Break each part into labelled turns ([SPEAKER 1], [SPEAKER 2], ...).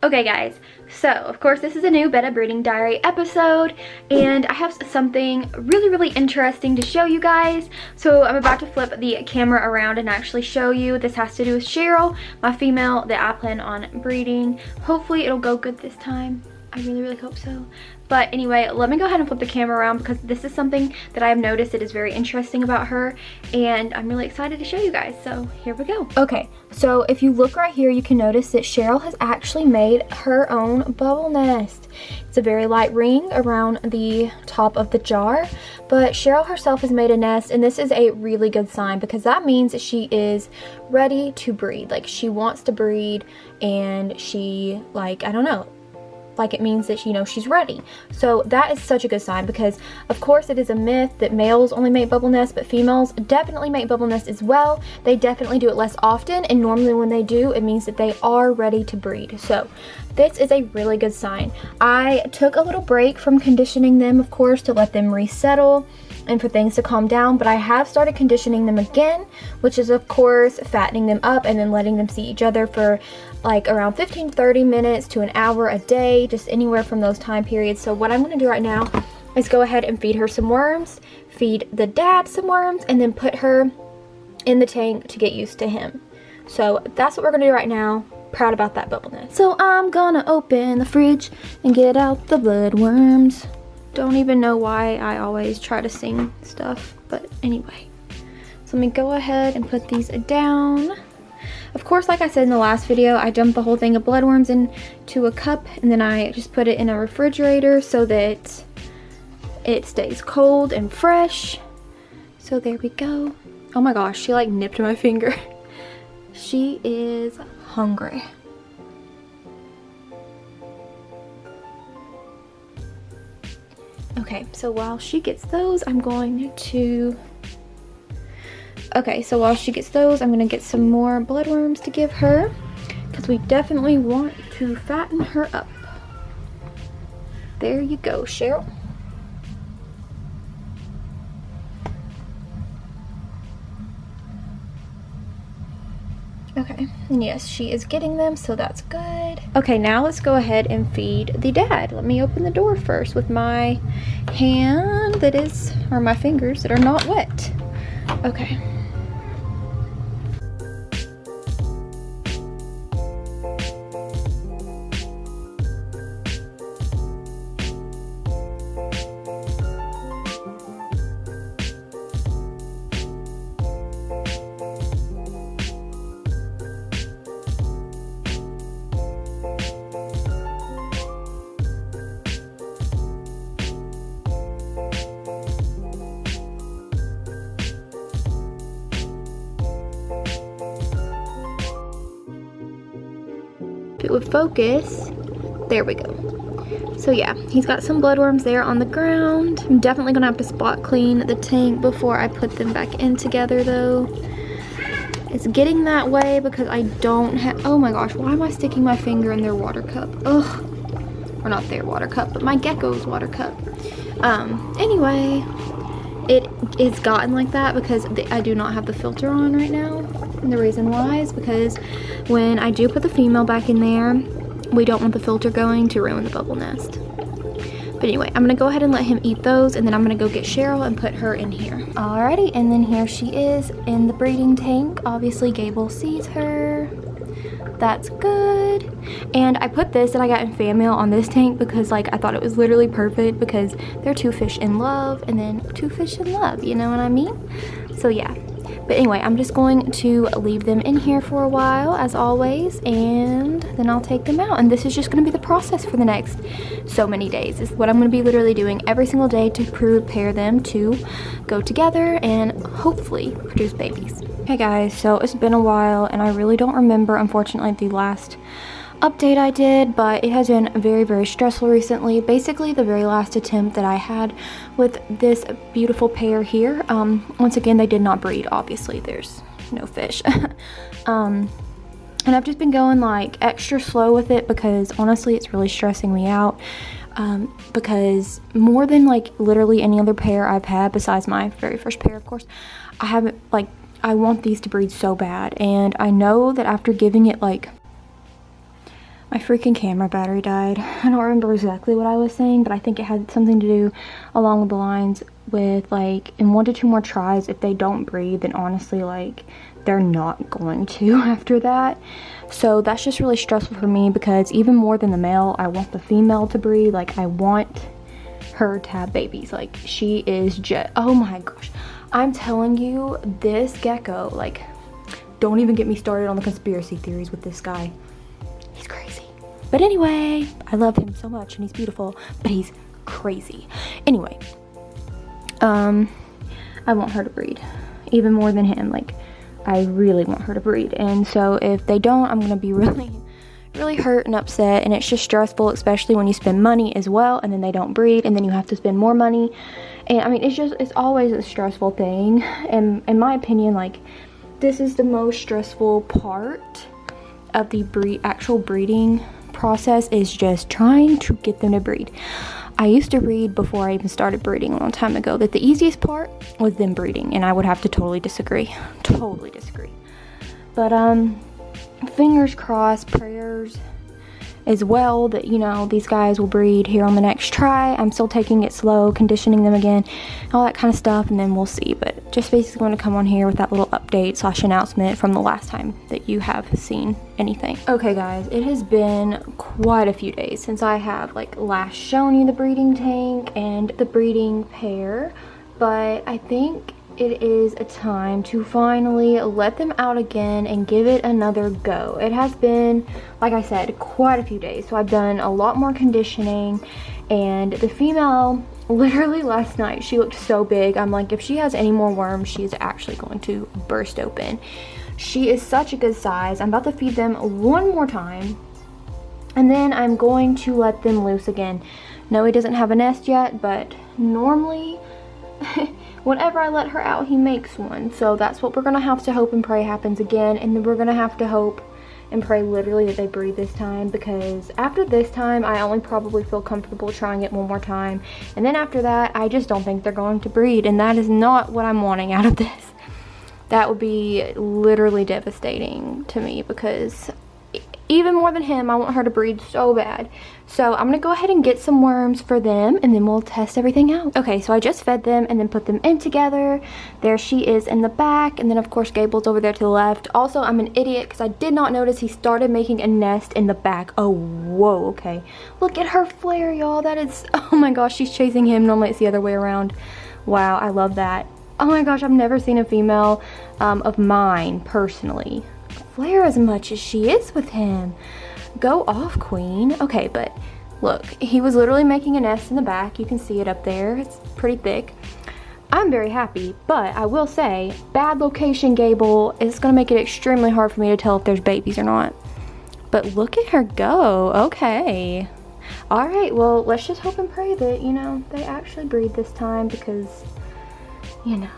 [SPEAKER 1] Okay guys, so of course this is a new Betta breeding diary episode, and I have something really interesting to show you guys. So I'm about to flip the camera around and actually show you. This has to do with Cheryl, my female that I plan on breeding. Hopefully it'll go good this time. I really hope so. But anyway, let me go ahead and flip the camera around because this is something that I have noticed that is very interesting about her, and I'm really excited to show you guys. So here we go. Okay, so if you look right here, you can notice that Cheryl has actually made her own bubble nest. It's a very light ring around the top of the jar, but Cheryl herself has made a nest, and this is a really good sign because that means that she is ready to breed. Like, she wants to breed, and she, like, I don't know, like, it means that, you know, she's ready. So that is such a good sign because, of course, it is a myth that males only make bubble nests, but females definitely make bubble nests as well. They definitely do it less often, and normally when they do, it means that they are ready to breed. So this is a really good sign. I took a little break from conditioning them, of course, to let them resettle and for things to calm down, but I have started conditioning them again, which is of course fattening them up and then letting them see each other for like around 15 to 30 minutes to an hour a day, just anywhere from those time periods. So what I'm going to do right now is go ahead and feed her some worms, feed the dad some worms, and then put her in the tank to get used to him. So that's what we're going to do right now. Proud about that bubble nest. So I'm gonna open the fridge and get out the blood worms. Don't even know why I always try to sing stuff, but anyway. So let me go ahead and put these down. Of course, like I said in the last video, I dumped the whole thing of bloodworms into a cup, and then I just put it in a refrigerator so that it stays cold and fresh. So there we go. Oh my gosh, she like nipped my finger. She is hungry. Okay, so while she gets those, I'm going to get some more bloodworms to give her because we definitely want to fatten her up. There you go, Cheryl. Okay, and yes, she is getting them, so that's good. Okay, now let's go ahead and feed the dad. Let me open the door first with my hand or my fingers that are not wet. Okay. If it would focus, there we go. So yeah, he's got some bloodworms there on the ground. I'm definitely gonna have to spot clean the tank before I put them back in together though. It's getting that way because I don't have, oh my gosh, why am I sticking my finger in their water cup? Ugh, or not their water cup, but my gecko's water cup. Anyway, it is gotten like that because I do not have the filter on right now. And the reason why is because when I do put the female back in there, we don't want the filter going to ruin the bubble nest. But anyway, I'm gonna go ahead and let him eat those, and then I'm gonna go get Cheryl and put her in here. Alrighty, and then here she is in the breeding tank. Obviously, Gable sees her. That's good. And I put this that I got in fan mail on this tank because like I thought it was literally perfect because they're two fish in love and then two fish in love, you know what I mean? So yeah. But anyway, I'm just going to leave them in here for a while, as always, and then I'll take them out. And this is just going to be the process for the next so many days. This is what I'm going to be literally doing every single day to prepare them to go together and hopefully produce babies. Hey guys, so it's been a while, and I really don't remember, unfortunately, the last update I did, but it has been very stressful recently. Basically the very last attempt that I had with this beautiful pair here, once again they did not breed. Obviously there's no fish. And I've just been going like extra slow with it because honestly it's really stressing me out, because more than like literally any other pair I've had besides my very first pair, of course, I want these to breed so bad, and I know that after giving it like My freaking camera battery died. I don't remember exactly what I was saying, but I think it had something to do along the lines with like in 1 to 2 more tries, if they don't breed, then honestly like they're not going to after that. So that's just really stressful for me, because even more than the male, I want the female to breed. Like I want her to have babies. Like she is just, oh my gosh, I'm telling you, this gecko, like, don't even get me started on the conspiracy theories with this guy. He's crazy. But anyway, I love him so much and he's beautiful, but he's crazy. Anyway, I want her to breed even more than him. Like I really want her to breed, and so if they don't, I'm gonna be really hurt and upset, and it's just stressful, especially when you spend money as well and then they don't breed and then you have to spend more money. And I mean, it's always a stressful thing, and in my opinion, like this is the most stressful part of the actual breeding process, is just trying to get them to breed. I used to read before I even started breeding a long time ago that the easiest part was them breeding, and I would have to totally disagree. But fingers crossed, prayers as well, that you know these guys will breed here on the next try. I'm still taking it slow, conditioning them again, all that kind of stuff, and then we'll see. But just basically want to come on here with that little update / announcement from the last time that you have seen anything. Okay guys, it has been quite a few days since I have like last shown you the breeding tank and the breeding pair, but I think it is a time to finally let them out again and give it another go. It has been, like I said, quite a few days, so I've done a lot more conditioning, and the female, literally last night, she looked so big. I'm like, if she has any more worms, she is actually going to burst open. She is such a good size. I'm about to feed them one more time, and then I'm going to let them loose again. No, he doesn't have a nest yet, but normally whenever I let her out, he makes one. So that's what we're gonna have to hope and pray happens again, and then we're gonna have to hope and pray literally that they breed this time, because after this time I only probably feel comfortable trying it one more time, and then after that I just don't think they're going to breed, and that is not what I'm wanting out of this. That would be literally devastating to me, because even more than him, I want her to breed so bad. So I'm gonna go ahead and get some worms for them, and then we'll test everything out. Okay, so I just fed them and then put them in together. There she is in the back, and then of course Gable's over there to the left. Also, I'm an idiot because I did not notice he started making a nest in the back. Oh, whoa, okay. Look at her flare, y'all. That is, oh my gosh, she's chasing him. Normally it's the other way around. Wow, I love that. Oh my gosh, I've never seen a female of mine personally flare as much as she is with him. Go off, queen. Okay, but look, he was literally making a nest in the back. You can see it up there. It's pretty thick. I'm very happy, but I will say, bad location, Gable, is gonna make it extremely hard for me to tell if there's babies or not. But look at her go. Okay. All right, well, let's just hope and pray that, you know, they actually breed this time, because, you know.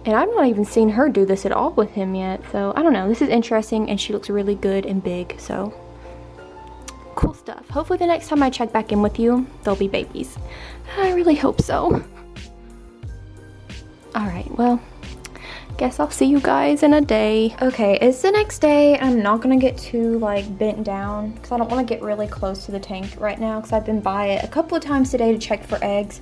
[SPEAKER 1] And I've not even seen her do this at all with him yet, so I don't know. This is interesting, and she looks really good and big, so cool stuff. Hopefully the next time I check back in with you, there'll be babies. I really hope so. Alright, well, guess I'll see you guys in a day. Okay, it's the next day. I'm not gonna get too like bent down because I don't want to get really close to the tank right now, because I've been by it a couple of times today to check for eggs.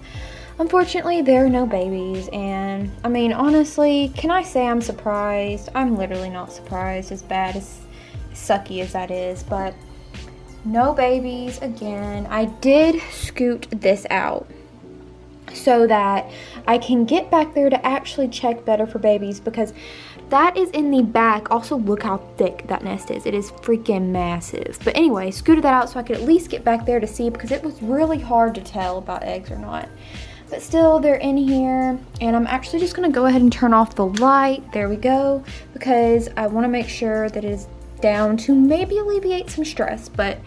[SPEAKER 1] Unfortunately, there are no babies, and I mean, honestly, can I say I'm surprised? I'm literally not surprised, as bad as sucky as that is, but no babies again. I did scoot this out so that I can get back there to actually check better for babies, because that is in the back. Also, look how thick that nest is. It is freaking massive. But anyway, scooted that out so I could at least get back there to see, because it was really hard to tell about eggs or not. But still, they're in here, and I'm actually just gonna go ahead and turn off the light. There we go, because I wanna make sure that it is down to maybe alleviate some stress, but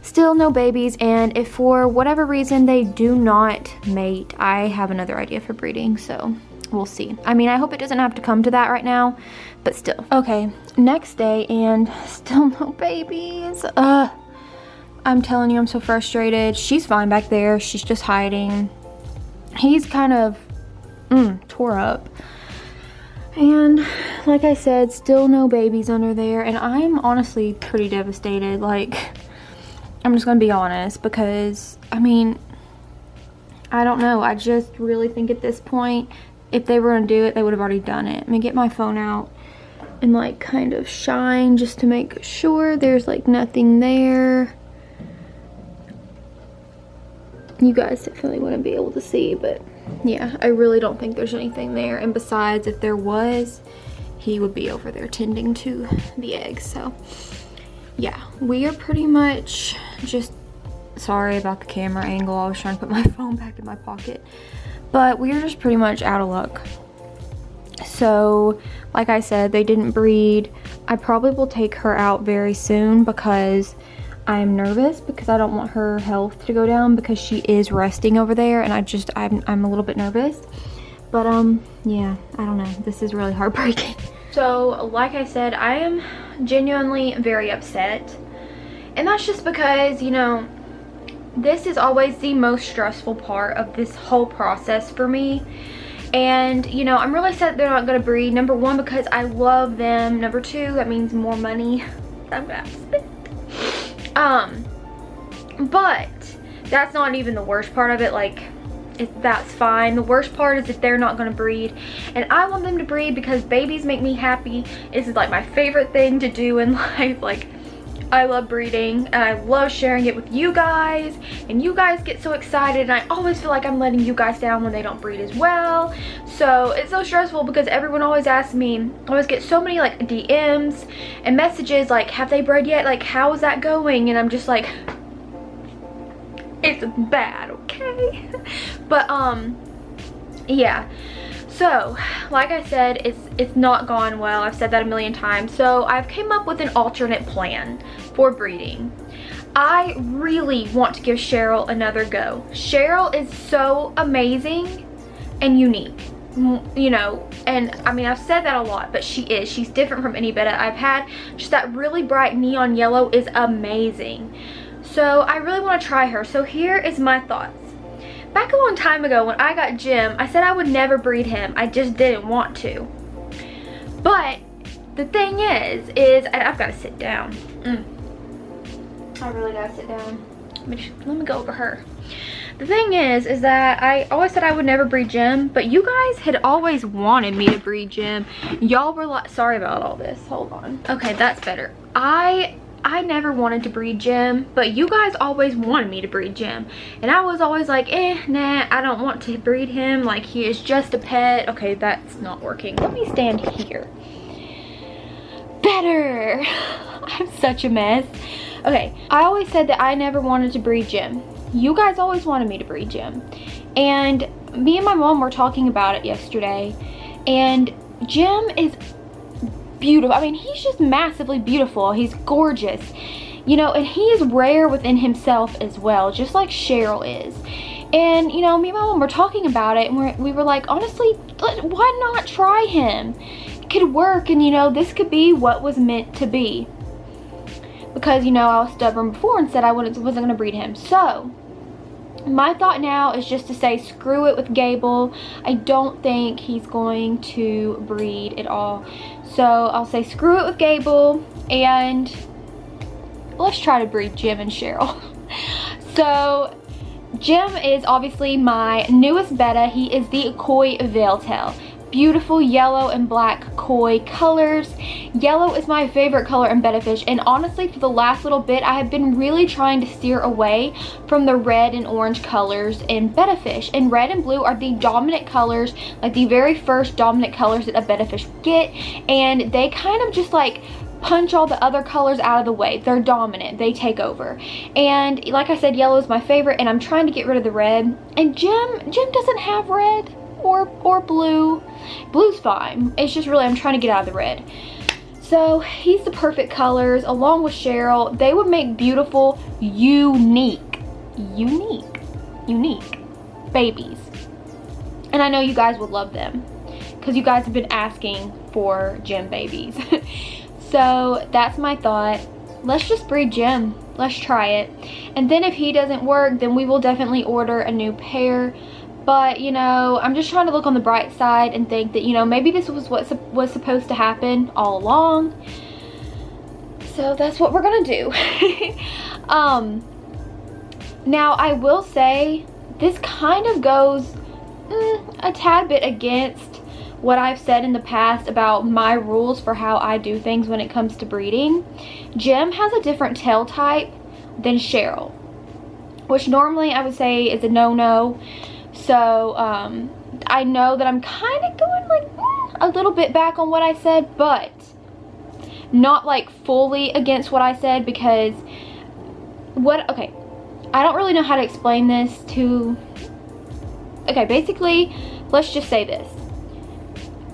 [SPEAKER 1] still no babies. And if for whatever reason they do not mate, I have another idea for breeding, so we'll see. I mean, I hope it doesn't have to come to that right now, but still. Okay, next day, and still no babies. I'm telling you, I'm so frustrated. She's fine back there. She's just hiding. He's kind of tore up. And like I said, still no babies under there, and I'm honestly pretty devastated. Like, I'm just gonna be honest, because I mean, I don't know, I just really think at this point, if they were gonna do it, they would have already done it. Let me get my phone out and like kind of shine just to make sure there's like nothing there. You guys definitely wouldn't be able to see, but yeah, I really don't think there's anything there. And besides, if there was, he would be over there tending to the eggs. So yeah, we are pretty much just, sorry about the camera angle, I was trying to put my phone back in my pocket, but we are just pretty much out of luck. So like I said, they didn't breed. I probably will take her out very soon because I'm nervous, because I don't want her health to go down, because she is resting over there, and I'm a little bit nervous. But yeah, I don't know, this is really heartbreaking. So like I said, I am genuinely very upset, and that's just because, you know, this is always the most stressful part of this whole process for me. And you know, I'm really sad they're not gonna breed. Number one, because I love them. Number two, that means more money I'm gonna have to spend. But that's not even the worst part of it. Like, that's fine. The worst part is that they're not gonna breed, and I want them to breed because babies make me happy. This is like my favorite thing to do in life. Like, I love breeding, and I love sharing it with you guys, and you guys get so excited, and I always feel like I'm letting you guys down when they don't breed as well. So it's so stressful because everyone always asks me, I always get so many like DMs and messages like, have they bred yet? Like, how is that going? And I'm just like, it's bad, okay? But yeah. So, like I said, it's not gone well. I've said that a million times. So I've came up with an alternate plan for breeding. I really want to give Cheryl another go. Cheryl is so amazing and unique, you know, and I mean, I've said that a lot, but she's different from any Betta I've had. Just that really bright neon yellow is amazing. So I really want to try her. So here is my thoughts. Back a long time ago when I got Jim, I said I would never breed him. I just didn't want to. But the thing is I've got to sit down. I really got to sit down. Let me go over her. The thing is that I always said I would never breed Jim, but you guys had always wanted me to breed Jim. Y'all were like, sorry about all this. Hold on. Okay, that's better. I never wanted to breed Jim, but you guys always wanted me to breed Jim. And I was always like, nah, I don't want to breed him. Like, he is just a pet. Okay, that's not working. Let me stand here. Better. I'm such a mess. Okay, I always said that I never wanted to breed Jim. You guys always wanted me to breed Jim. And me and my mom were talking about it yesterday. And Jim is beautiful. I mean, he's just massively beautiful. He's gorgeous, you know, and he is rare within himself as well, just like Cheryl is. And you know, me and my mom were talking about it, and we were like, honestly, why not try him? It could work, and you know, this could be what was meant to be. Because you know, I was stubborn before and said I wasn't gonna breed him. So my thought now is just to say screw it with Gable. I don't think he's going to breed at all. So I'll say screw it with Gable, and let's try to breed Jim and Cheryl. So Jim is obviously my newest Betta. He is the Koi Veiltail. Beautiful yellow and black koi colors. Yellow is my favorite color in Betta fish, and honestly for the last little bit I have been really trying to steer away from the red and orange colors in Betta fish. And red and blue are the dominant colors, like the very first dominant colors that a Betta fish would get, and they kind of just like punch all the other colors out of the way. They're dominant, they take over. And like I said, yellow is my favorite, and I'm trying to get rid of the red. And Jim doesn't have red or blue. Blue's fine. It's just really I'm trying to get out of the red. So he's the perfect colors along with Cheryl. They would make beautiful, unique babies. And I know you guys would love them because you guys have been asking for Jim babies. So that's my thought. Let's just breed Jim. Let's try it. And then if he doesn't work, then we will definitely order a new pair. But, you know, I'm just trying to look on the bright side and think that, you know, maybe this was what was supposed to happen all along. So that's what we're gonna do. Now, I will say, this kind of goes a tad bit against what I've said in the past about my rules for how I do things when it comes to breeding. Jim has a different tail type than Cheryl, which normally I would say is a no-no. So I know that I'm kind of going like a little bit back on what I said, but not like fully against what I said, because okay, I don't really know how to explain this to, okay, basically, let's just say this.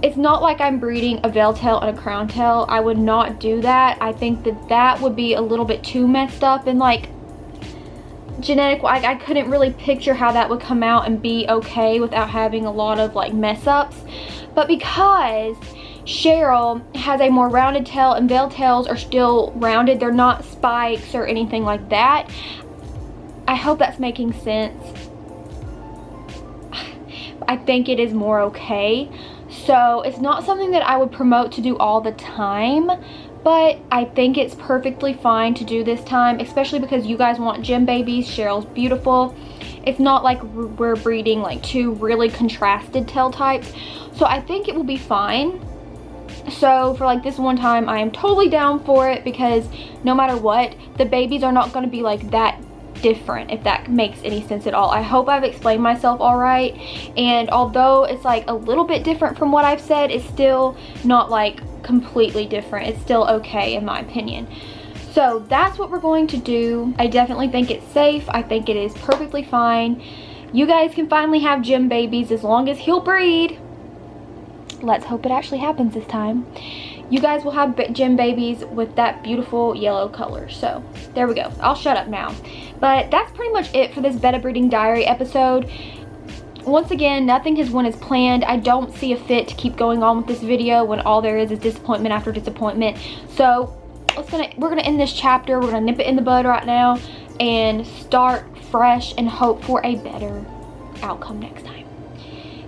[SPEAKER 1] It's not like I'm breeding a veil tail and a crown tail. I would not do that. I think that that would be a little bit too messed up and like genetic. I couldn't really picture how that would come out and be okay without having a lot of like mess ups. But because Cheryl has a more rounded tail and veil tails are still rounded, they're not spikes or anything like that. I hope that's making sense. I think it is more okay. So it's not something that I would promote to do all the time, but I think it's perfectly fine to do this time, especially because you guys want gem babies. Cheryl's beautiful. It's not like we're breeding like two really contrasted tail types. So I think it will be fine. So for like this one time, I am totally down for it, because no matter what, the babies are not going to be like that different, if that makes any sense at all. I hope I've explained myself all right, and although it's like a little bit different from what I've said, it's still not like completely different. It's still okay in my opinion. So that's what we're going to do. I definitely think it's safe. I think it is perfectly fine. You guys can finally have gem babies as long as he'll breed. Let's hope it actually happens this time. You guys will have gem babies with that beautiful yellow color. So there we go. I'll shut up now. But that's pretty much it for this Betta breeding diary episode. Once again, nothing has went as planned. I don't see a fit to keep going on with this video when all there is disappointment after disappointment. So we're gonna end this chapter. We're gonna nip it in the bud right now and start fresh and hope for a better outcome next time.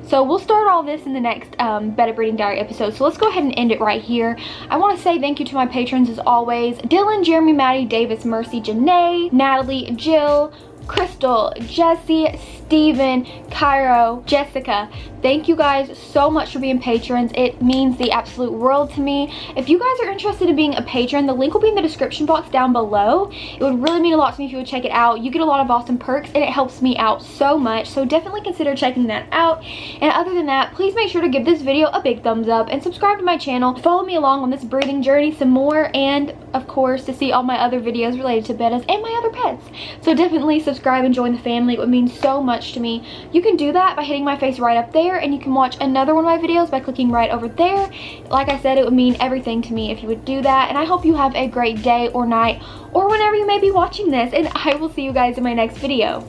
[SPEAKER 1] So we'll start all this in the next Betta breeding diary episode. So let's go ahead and end it right here. I want to say thank you to my patrons as always. Dylan, Jeremy, Maddie, Davis, Mercy, Janae, Natalie, Jill, Crystal, Jesse, Steven, Cairo, Jessica. Thank you guys so much for being patrons. It means the absolute world to me. If you guys are interested in being a patron, the link will be in the description box down below. It would really mean a lot to me if you would check it out. You get a lot of awesome perks and it helps me out so much. So definitely consider checking that out. And other than that, please make sure to give this video a big thumbs up and subscribe to my channel. Follow me along on this breeding journey some more, and of course to see all my other videos related to Bettas and my other pets. So definitely subscribe and join the family. It would mean so much to me. You can do that by hitting my face right up there, and you can watch another one of my videos by clicking right over there. Like I said, it would mean everything to me if you would do that, and I hope you have a great day or night or whenever you may be watching this, and I will see you guys in my next video.